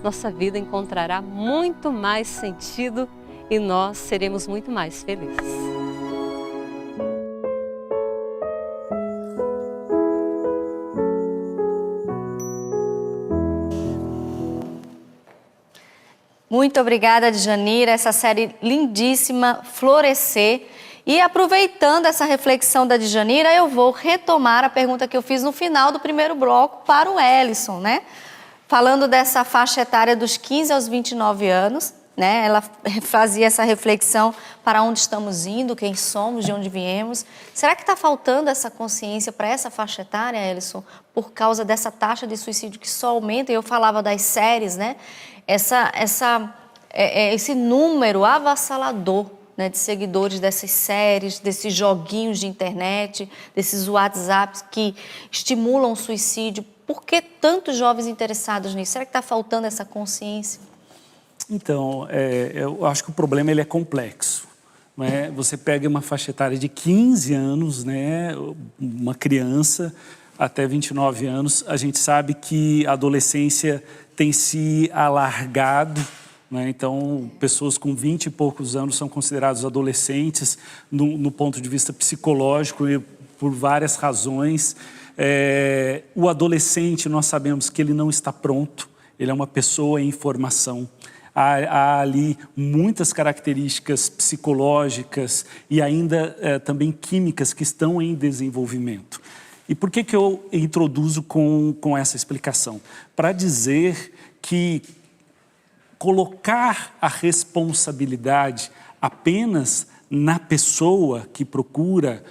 nossa vida encontrará muito mais sentido e nós seremos muito mais felizes. Muito obrigada, Djanira, essa série lindíssima, Florescer. E aproveitando essa reflexão da Djanira, eu vou retomar a pergunta que eu fiz no final do primeiro bloco para o Ellison, né? Falando dessa faixa etária dos 15 aos 29 anos, né? Ela fazia essa reflexão para onde estamos indo, quem somos, de onde viemos. Será que está faltando essa consciência para essa faixa etária, Ellison, por causa dessa taxa de suicídio que só aumenta? Eu falava das séries, né? Esse número avassalador, né, de seguidores dessas séries, desses joguinhos de internet, desses WhatsApps que estimulam o suicídio. Por que tantos jovens interessados nisso? Será que está faltando essa consciência? Então, eu acho que o problema ele é complexo. Né? Você pega uma faixa etária de 15 anos, né, uma criança até 29 anos, a gente sabe que a adolescência tem se alargado, né? Então, pessoas com 20 e poucos anos são considerados adolescentes no ponto de vista psicológico e por várias razões. O adolescente, nós sabemos que ele não está pronto, ele é uma pessoa em formação. Há ali muitas características psicológicas e ainda também químicas que estão em desenvolvimento. E por que eu introduzo com essa explicação? Para dizer que colocar a responsabilidade apenas na pessoa que procura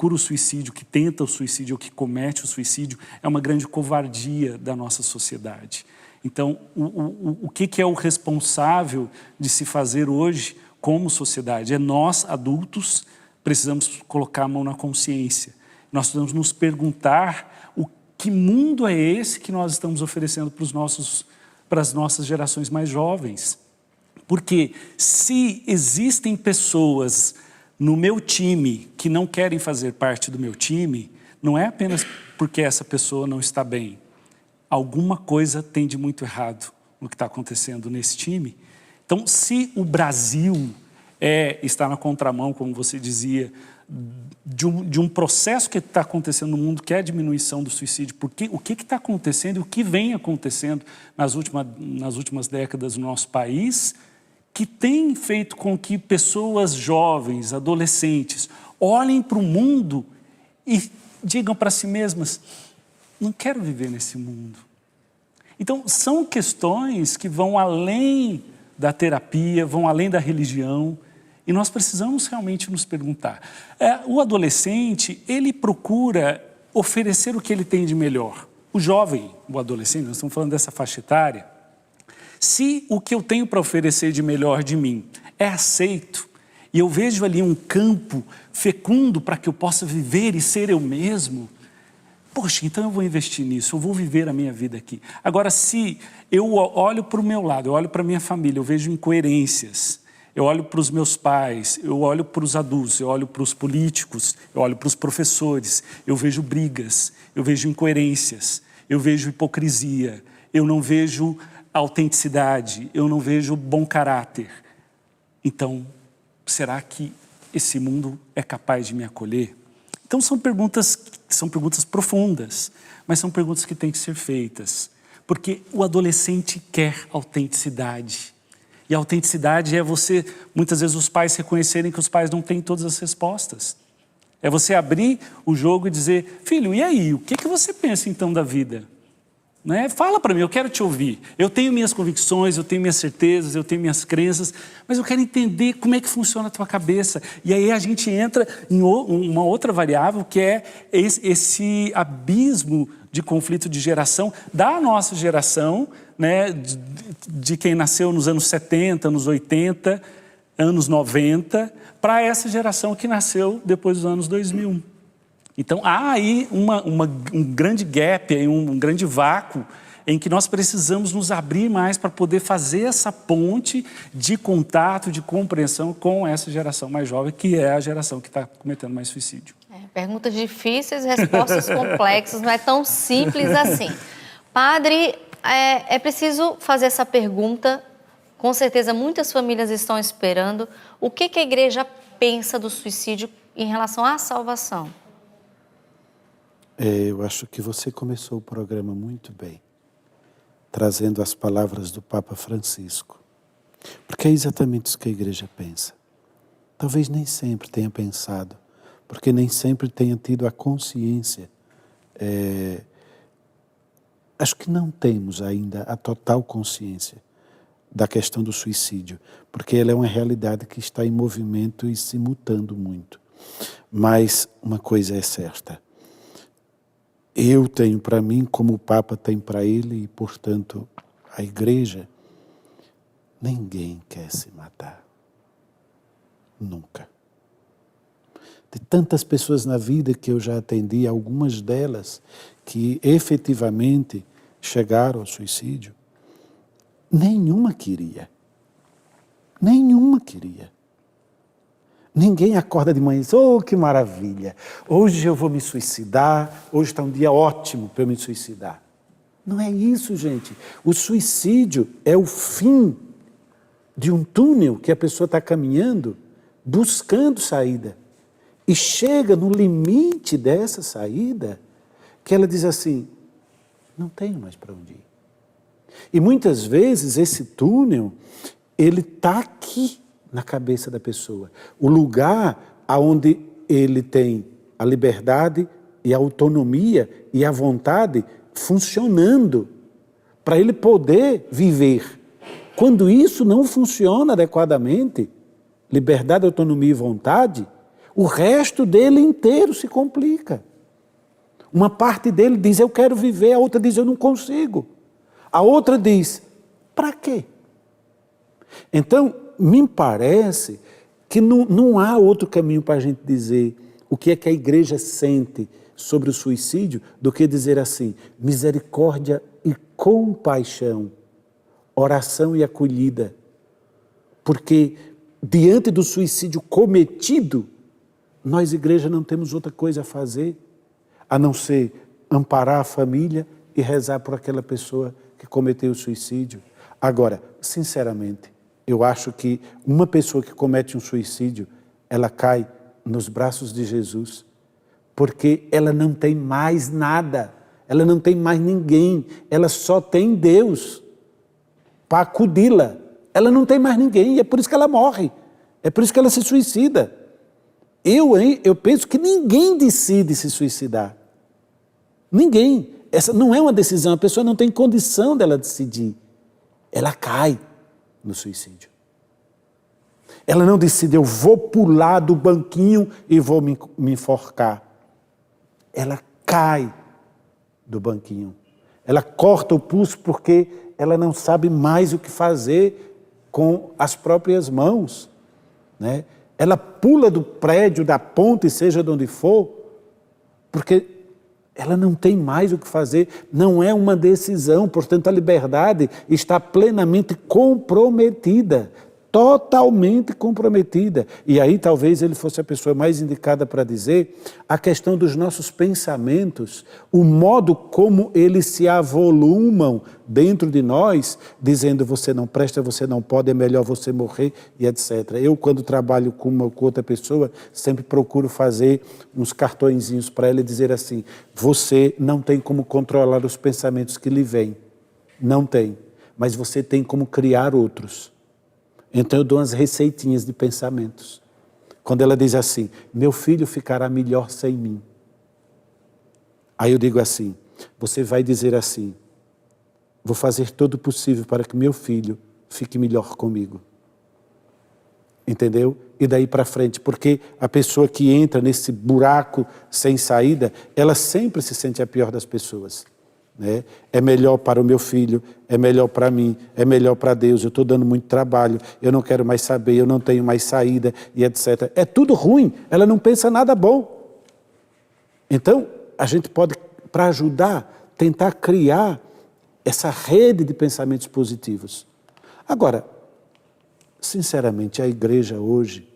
o suicídio, que tenta o suicídio ou que comete o suicídio, é uma grande covardia da nossa sociedade. Então, o que é o responsável de se fazer hoje como sociedade? nós, adultos, precisamos colocar a mão na consciência. Nós precisamos nos perguntar que mundo é esse que nós estamos oferecendo para as nossas gerações mais jovens. Porque se existem pessoas no meu time que não querem fazer parte do meu time, não é apenas porque essa pessoa não está bem. Alguma coisa tem de muito errado no que está acontecendo nesse time. Então, se o Brasil está na contramão, como você dizia, de um processo que está acontecendo no mundo, que é a diminuição do suicídio, porque o que está acontecendo e o que vem acontecendo nas últimas décadas no nosso país, que tem feito com que pessoas jovens, adolescentes, olhem para o mundo e digam para si mesmas: não quero viver nesse mundo. Então, são questões que vão além da terapia, vão além da religião, e nós precisamos realmente nos perguntar. O adolescente, ele procura oferecer o que ele tem de melhor. O jovem, o adolescente, nós estamos falando dessa faixa etária, se o que eu tenho para oferecer de melhor de mim é aceito, e eu vejo ali um campo fecundo para que eu possa viver e ser eu mesmo, poxa, então eu vou investir nisso, eu vou viver a minha vida aqui. Agora, se eu olho para o meu lado, eu olho para a minha família, eu vejo incoerências, eu olho para os meus pais, eu olho para os adultos, eu olho para os políticos, eu olho para os professores, eu vejo brigas, eu vejo incoerências, eu vejo hipocrisia, eu não vejo autenticidade, eu não vejo bom caráter. Então, será que esse mundo é capaz de me acolher? Então, são perguntas profundas, mas são perguntas que têm que ser feitas, porque o adolescente quer autenticidade. E a autenticidade é você, muitas vezes, os pais reconhecerem que os pais não têm todas as respostas. É você abrir o jogo e dizer: filho, e aí, o que você pensa então da vida? Né? Fala para mim, eu quero te ouvir. Eu tenho minhas convicções, eu tenho minhas certezas, eu tenho minhas crenças, mas eu quero entender como é que funciona a tua cabeça. E aí a gente entra em uma outra variável, que é esse abismo de conflito de geração da nossa geração, né? de quem nasceu nos anos 70, anos 80, anos 90, para essa geração que nasceu depois dos anos 2000. Então, há aí um grande gap, um grande vácuo em que nós precisamos nos abrir mais para poder fazer essa ponte de contato, de compreensão com essa geração mais jovem, que é a geração que está cometendo mais suicídio. Perguntas difíceis, respostas complexas, não é tão simples assim. Padre, é preciso fazer essa pergunta, com certeza muitas famílias estão esperando. O que a igreja pensa do suicídio em relação à salvação? Eu acho que você começou o programa muito bem, trazendo as palavras do Papa Francisco, porque é exatamente isso que a igreja pensa. Talvez nem sempre tenha pensado, porque nem sempre tenha tido a consciência. Acho que não temos ainda a total consciência da questão do suicídio, porque ela é uma realidade que está em movimento e se mutando muito. Mas uma coisa é certa: eu tenho para mim, como o Papa tem para ele, e portanto a igreja, ninguém quer se matar. Nunca. De tantas pessoas na vida que eu já atendi, algumas delas que efetivamente chegaram ao suicídio, nenhuma queria. Nenhuma queria. Ninguém acorda de manhã e diz: oh, que maravilha, hoje eu vou me suicidar, hoje está um dia ótimo para eu me suicidar. Não é isso, gente. O suicídio é o fim de um túnel que a pessoa está caminhando, buscando saída. E chega no limite dessa saída que ela diz assim, não tenho mais para onde ir. E muitas vezes esse túnel, ele está aqui na cabeça da pessoa. O lugar onde ele tem a liberdade e a autonomia e a vontade funcionando para ele poder viver. Quando isso não funciona adequadamente, liberdade, autonomia e vontade, o resto dele inteiro se complica. Uma parte dele diz, eu quero viver, a outra diz, eu não consigo. A outra diz, para quê? Então, me parece que não há outro caminho para a gente dizer o que é que a igreja sente sobre o suicídio do que dizer assim, misericórdia e compaixão, oração e acolhida. Porque diante do suicídio cometido, nós, igreja, não temos outra coisa a fazer, a não ser amparar a família e rezar por aquela pessoa que cometeu o suicídio. Agora, sinceramente, eu acho que uma pessoa que comete um suicídio, ela cai nos braços de Jesus, porque ela não tem mais nada, ela não tem mais ninguém, ela só tem Deus para acudi-la. Ela não tem mais ninguém, e é por isso que ela morre, é por isso que ela se suicida. Eu penso que ninguém decide se suicidar. Ninguém. Essa não é uma decisão, a pessoa não tem condição dela decidir. Ela cai no suicídio. Ela não decide, eu vou pular do banquinho e vou me enforcar. Ela cai do banquinho. Ela corta o pulso porque ela não sabe mais o que fazer com as próprias mãos, né? Ela pula do prédio, da ponte, seja de onde for, porque ela não tem mais o que fazer, não é uma decisão, portanto a liberdade está plenamente comprometida, totalmente comprometida. E aí talvez ele fosse a pessoa mais indicada para dizer a questão dos nossos pensamentos, o modo como eles se avolumam dentro de nós, dizendo você não presta, você não pode, é melhor você morrer e etc. Eu, quando trabalho com outra pessoa, sempre procuro fazer uns cartõezinhos para ela e dizer assim, você não tem como controlar os pensamentos que lhe vêm, não tem, mas você tem como criar outros. Então eu dou umas receitinhas de pensamentos. Quando ela diz assim, meu filho ficará melhor sem mim. Aí eu digo assim, você vai dizer assim, vou fazer todo o possível para que meu filho fique melhor comigo. Entendeu? E daí para frente, porque a pessoa que entra nesse buraco sem saída, ela sempre se sente a pior das pessoas. Né? É melhor para o meu filho, é melhor para mim, é melhor para Deus, eu estou dando muito trabalho, eu não quero mais saber, eu não tenho mais saída e etc. É tudo ruim, ela não pensa nada bom. Então, a gente pode, para ajudar, tentar criar essa rede de pensamentos positivos. Agora, sinceramente, a igreja hoje,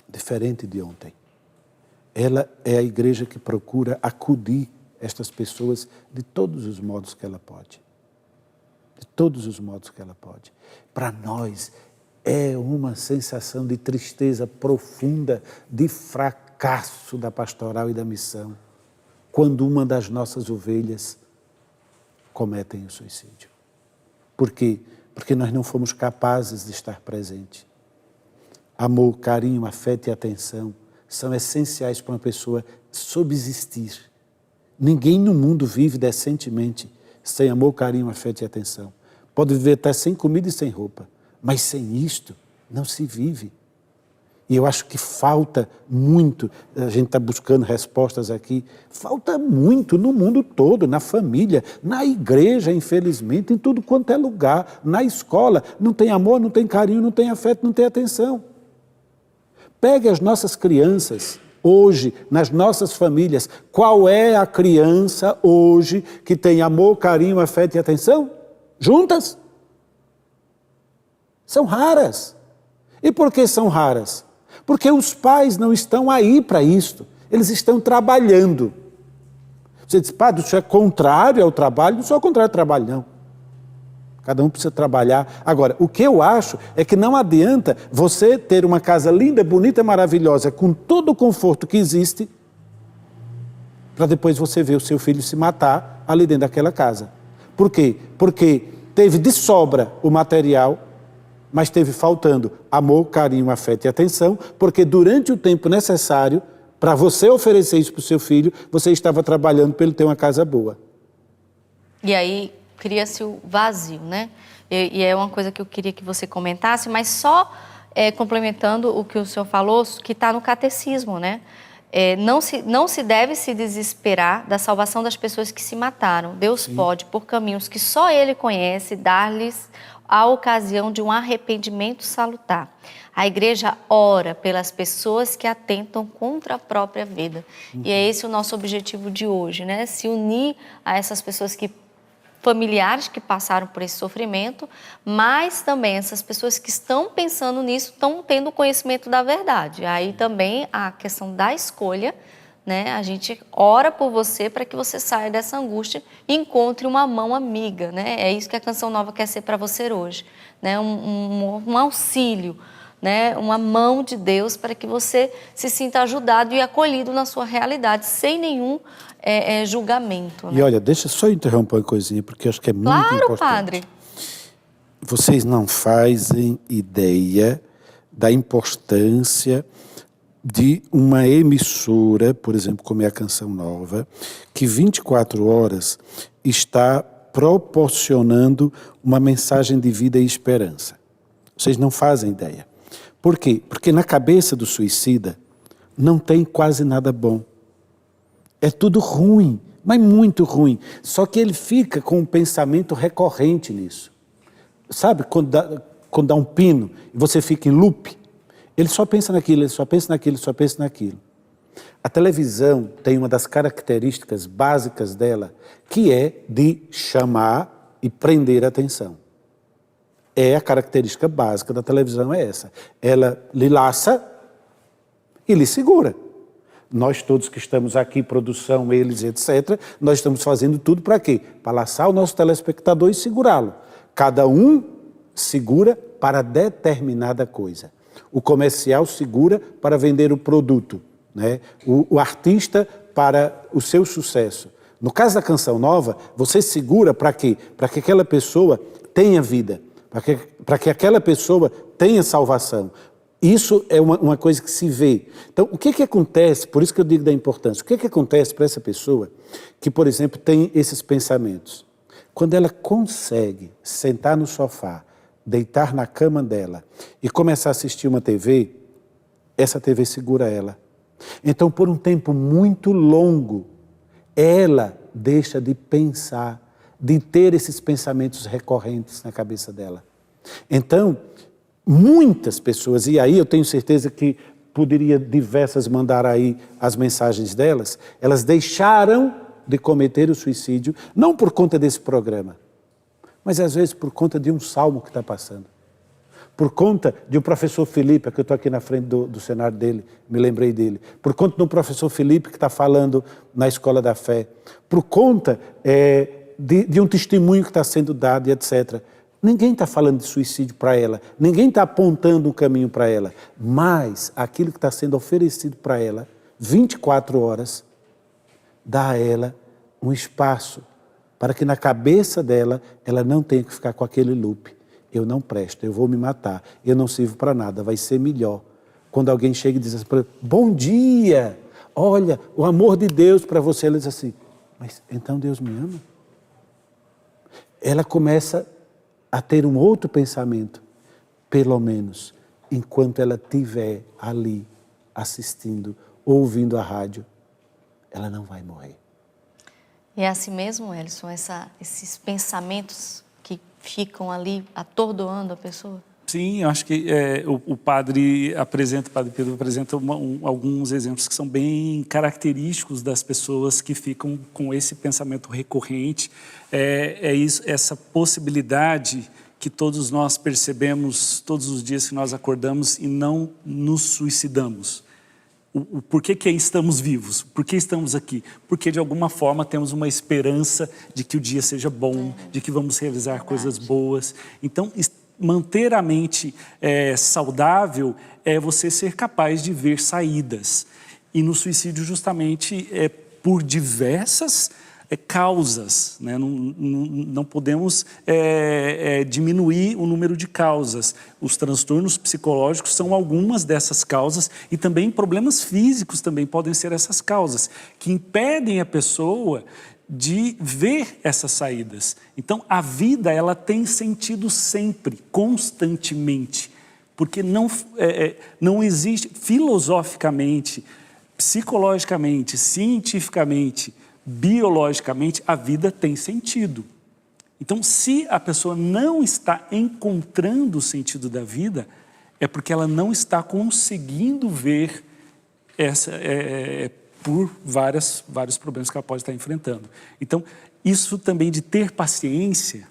diferente de ontem, ela é a igreja que procura acudir estas pessoas de todos os modos que ela pode. De todos os modos que ela pode. Para nós é uma sensação de tristeza profunda, de fracasso da pastoral e da missão, quando uma das nossas ovelhas cometem o suicídio. Por quê? Porque nós não fomos capazes de estar presente. Amor, carinho, afeto e atenção são essenciais para uma pessoa subsistir. Ninguém no mundo vive decentemente sem amor, carinho, afeto e atenção. Pode viver até sem comida e sem roupa, mas sem isto não se vive. E eu acho que falta muito, a gente está buscando respostas aqui, falta muito no mundo todo, na família, na igreja, infelizmente, em tudo quanto é lugar, na escola. Não tem amor, não tem carinho, não tem afeto, não tem atenção. Pegue as nossas crianças. Hoje, nas nossas famílias, qual é a criança hoje que tem amor, carinho, afeto e atenção? Juntas? São raras. E por que são raras? Porque os pais não estão aí para isto. Eles estão trabalhando. Você diz, padre, isso é contrário ao trabalho? Não sou contrário ao trabalho, não. Cada um precisa trabalhar. Agora, o que eu acho é que não adianta você ter uma casa linda, bonita, maravilhosa, com todo o conforto que existe, para depois você ver o seu filho se matar ali dentro daquela casa. Por quê? Porque teve de sobra o material, mas teve faltando amor, carinho, afeto e atenção, porque durante o tempo necessário para você oferecer isso para o seu filho, você estava trabalhando para ele ter uma casa boa. E aí cria-se o vazio, né? E é uma coisa que eu queria que você comentasse, mas só complementando o que o senhor falou, que está no catecismo, né? Não se deve se desesperar da salvação das pessoas que se mataram. Deus pode, por caminhos que só Ele conhece, dar-lhes a ocasião de um arrependimento salutar. A igreja ora pelas pessoas que atentam contra a própria vida. E é esse o nosso objetivo de hoje, né? Se unir a essas pessoas familiares que passaram por esse sofrimento, mas também essas pessoas que estão pensando nisso, estão tendo conhecimento da verdade. Aí também a questão da escolha, né? A gente ora por você para que você saia dessa angústia e encontre uma mão amiga, né? É isso que a Canção Nova quer ser para você hoje, né? Um auxílio, né? Uma mão de Deus para que você se sinta ajudado e acolhido na sua realidade, sem nenhum julgamento. Né? E olha, deixa só eu interromper uma coisinha, porque eu acho que é muito importante. Claro, padre. Vocês não fazem ideia da importância de uma emissora, por exemplo, como é a Canção Nova, que 24 horas está proporcionando uma mensagem de vida e esperança. Vocês não fazem ideia. Por quê? Porque na cabeça do suicida não tem quase nada bom. É tudo ruim, mas muito ruim. Só que ele fica com um pensamento recorrente nisso. Sabe, quando dá um pino e você fica em loop, ele só pensa naquilo, ele só pensa naquilo, ele só pensa naquilo. A televisão tem uma das características básicas dela, que é de chamar e prender a atenção. A característica básica da televisão é essa. Ela lhe laça e lhe segura. Nós todos que estamos aqui, produção, eles, etc., nós estamos fazendo tudo para quê? Para laçar o nosso telespectador e segurá-lo. Cada um segura para determinada coisa. O comercial segura para vender o produto, né? O artista para o seu sucesso. No caso da Canção Nova, você segura para quê? Para que aquela pessoa tenha vida, para que aquela pessoa tenha salvação. Isso é uma coisa que se vê. Então, o que acontece, por isso que eu digo da importância, o que acontece para essa pessoa que, por exemplo, tem esses pensamentos? Quando ela consegue sentar no sofá, deitar na cama dela e começar a assistir uma TV, essa TV segura ela. Então, por um tempo muito longo, ela deixa de pensar, de ter esses pensamentos recorrentes na cabeça dela. Então, muitas pessoas, e aí eu tenho certeza que poderia diversas mandar aí as mensagens delas, elas deixaram de cometer o suicídio, não por conta desse programa, mas às vezes por conta de um salmo que está passando. Por conta de um professor Felipe, que eu estou aqui na frente do cenário dele, me lembrei dele. Por conta de um professor Felipe que está falando na Escola da Fé. Por conta de um testemunho que está sendo dado e etc. Ninguém está falando de suicídio para ela, ninguém está apontando um caminho para ela, mas aquilo que está sendo oferecido para ela, 24 horas, dá a ela um espaço para que na cabeça dela, ela não tenha que ficar com aquele loop. Eu não presto, eu vou me matar, eu não sirvo para nada, vai ser melhor. Quando alguém chega e diz assim, bom dia, olha, o amor de Deus para você, ela diz assim, mas então Deus me ama? Ela começa a ter um outro pensamento, pelo menos, enquanto ela estiver ali, assistindo, ouvindo a rádio, ela não vai morrer. E é assim mesmo, Elison, esses pensamentos que ficam ali atordoando a pessoa? Sim, eu acho que o padre Pedro apresenta alguns exemplos que são bem característicos das pessoas que ficam com esse pensamento recorrente. Essa possibilidade que todos nós percebemos todos os dias que nós acordamos e não nos suicidamos. Por que estamos vivos? Por que estamos aqui? Porque de alguma forma temos uma esperança de que o dia seja bom, de que vamos realizar coisas boas. Então, manter a mente saudável é você ser capaz de ver saídas. E no suicídio, justamente, por diversas causas, né? Não podemos diminuir o número de causas. Os transtornos psicológicos são algumas dessas causas e também problemas físicos também podem ser essas causas, que impedem a pessoa de ver essas saídas. Então, a vida ela tem sentido sempre, constantemente, porque não existe filosoficamente, psicologicamente, cientificamente, biologicamente, a vida tem sentido. Então, se a pessoa não está encontrando o sentido da vida, é porque ela não está conseguindo ver por vários problemas que ela pode estar enfrentando. Então, isso também de ter paciência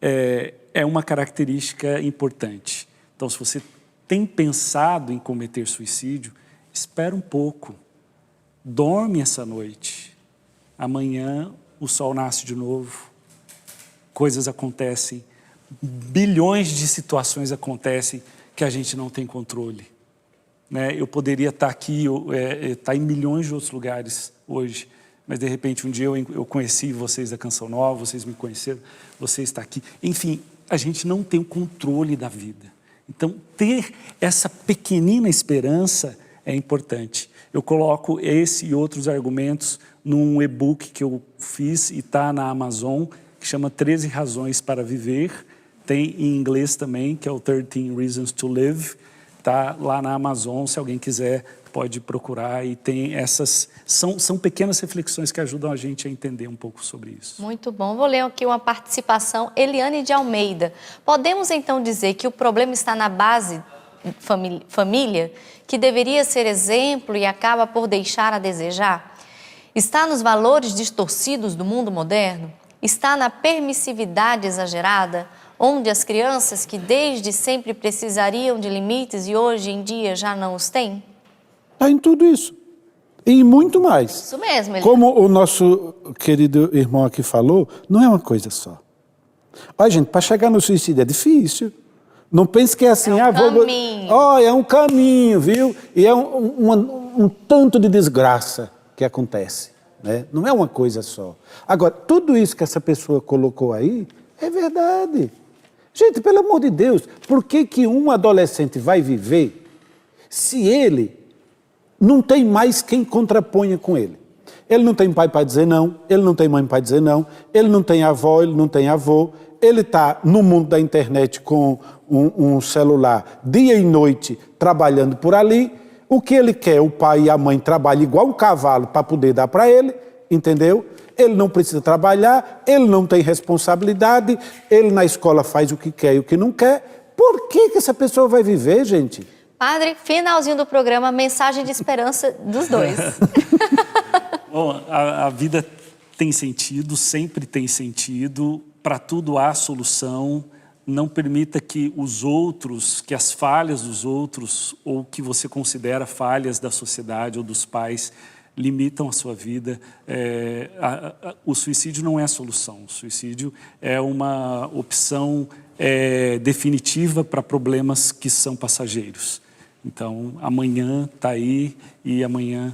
é uma característica importante. Então, se você tem pensado em cometer suicídio, espera um pouco. Dorme essa noite. Amanhã o sol nasce de novo. Coisas acontecem. Bilhões de situações acontecem que a gente não tem controle. Né? Eu poderia estar aqui, estar em milhões de outros lugares hoje, mas de repente um dia eu conheci vocês da Canção Nova, vocês me conheceram, você está aqui. Enfim, a gente não tem o controle da vida. Então, ter essa pequenina esperança é importante. Eu coloco esse e outros argumentos num e-book que eu fiz e está na Amazon, que chama 13 Razões para Viver. Tem em inglês também, que é o 13 Reasons to Live. Está lá na Amazon, se alguém quiser pode procurar. E tem essas... São pequenas reflexões que ajudam a gente a entender um pouco sobre isso. Muito bom. Vou ler aqui uma participação. Eliane de Almeida. Podemos então dizer que o problema está na base família, que deveria ser exemplo e acaba por deixar a desejar? Está nos valores distorcidos do mundo moderno? Está na permissividade exagerada, onde as crianças que desde sempre precisariam de limites e hoje em dia já não os têm? Está em tudo isso. E muito mais. Isso mesmo. Como o nosso querido irmão aqui falou, não é uma coisa só. Olha, gente, para chegar no suicídio é difícil. Não pense que é assim, caminho. É um caminho, viu? E é um tanto de desgraça que acontece, né? Não é uma coisa só. Agora, tudo isso que essa pessoa colocou aí é verdade. Gente, pelo amor de Deus, por que um adolescente vai viver se ele não tem mais quem contraponha com ele? Ele não tem pai para dizer não, ele não tem mãe para dizer não, ele não tem avó, ele não tem avô, ele está no mundo da internet com um celular dia e noite trabalhando por ali. O que ele quer, o pai e a mãe trabalham igual um cavalo para poder dar para ele, entendeu? Ele não precisa trabalhar, ele não tem responsabilidade, ele na escola faz o que quer e o que não quer. Por que essa pessoa vai viver, gente? Padre, finalzinho do programa, mensagem de esperança dos dois. Bom, a vida tem sentido, sempre tem sentido, para tudo há solução. Não permita que os outros, que as falhas dos outros, ou que você considera falhas da sociedade ou dos pais, limitam a sua vida. O suicídio não é a solução. O suicídio é uma opção definitiva para problemas que são passageiros. Então, amanhã está aí e amanhã,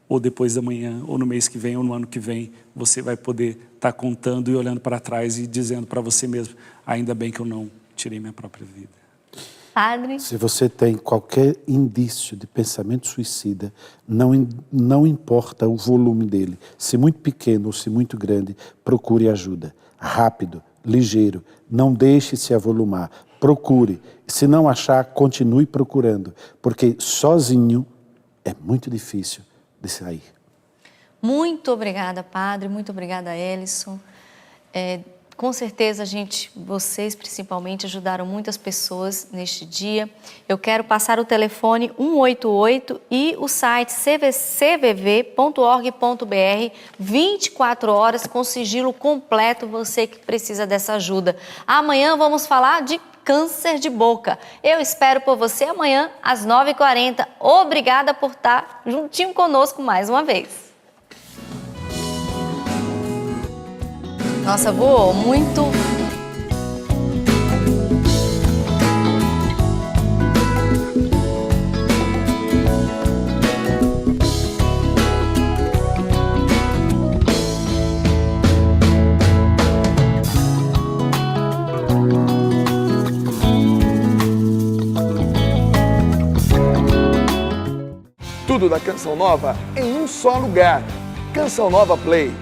ou depois da manhã, ou no mês que vem, ou no ano que vem, você vai poder estar contando e olhando para trás e dizendo para você mesmo, ainda bem que eu não tirei minha própria vida. Padre? Se você tem qualquer indício de pensamento suicida, não importa o volume dele, se muito pequeno ou se muito grande, procure ajuda. Rápido, ligeiro, não deixe se avolumar, procure. Se não achar, continue procurando, porque sozinho é muito difícil de sair. Muito obrigada, Padre, muito obrigada, Elison. Com certeza, vocês principalmente ajudaram muitas pessoas neste dia. Eu quero passar o telefone 188 e o site cvv.org.br, 24 horas com sigilo completo, você que precisa dessa ajuda. Amanhã vamos falar de câncer de boca. Eu espero por você amanhã às 9h40. Obrigada por estar juntinho conosco mais uma vez. Nossa, voou muito. Tudo da Canção Nova em um só lugar. Canção Nova Play.